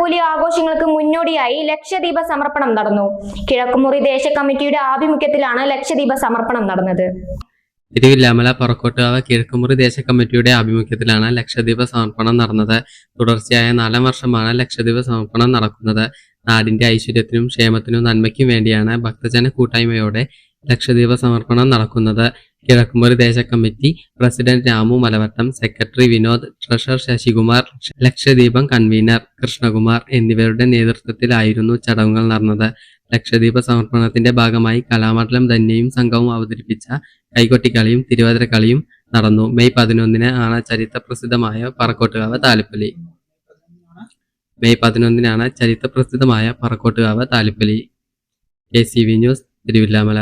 ഓണാഘോലി ആഘോഷങ്ങൾക്ക് മുന്നോടിയായി ലക്ഷദീപ സമർപ്പണം നടന്നു. കിഴക്കുമുറി ദേശ കമ്മിറ്റിയുടെ ആഭിമുഖ്യത്തിലാണ് ലക്ഷദീപ സമർപ്പണം നടന്നത്. തിരുവില്ലാമല പറക്കോട്ടുകാവ് കിഴക്കുമുറി ദേശ കമ്മിറ്റിയുടെ ആഭിമുഖ്യത്തിലാണ് ലക്ഷദ്വീപ സമർപ്പണം നടന്നത്. തുടർച്ചയായ 4 വർഷമാണ് ലക്ഷദ്വീപ സമർപ്പണം നടക്കുന്നത്. നാടിന്റെ ഐശ്വര്യത്തിനും ക്ഷേമത്തിനും നന്മയ്ക്കും വേണ്ടിയാണ് ഭക്തജന കൂട്ടായ്മയോടെ ലക്ഷദ്വീപ സമർപ്പണം നടക്കുന്നത്. കിഴക്കുമുറി ദേശ committee president Ramu Malavattam, secretary Vinod, treasurer Sasikumar, ലക്ഷദ്വീപം കൺവീനർ കൃഷ്ണകുമാർ എന്നിവരുടെ നേതൃത്വത്തിലായിരുന്നു ചടങ്ങുകൾ നടന്നത്. ലക്ഷദ്വീപ സമർപ്പണത്തിന്റെ ഭാഗമായി കലാമണ്ഡലം ധന്യയും സംഘവും അവതരിപ്പിച്ച കൈകൊട്ടിക്കളിയും തിരുവാതിരക്കളിയും നടന്നു. മെയ് 11 ആണ് ചരിത്രപ്രസിദ്ധമായ പറക്കോട്ടുകാവ് താലിപ്പൊലി. KCV news, Thiruvilwamala.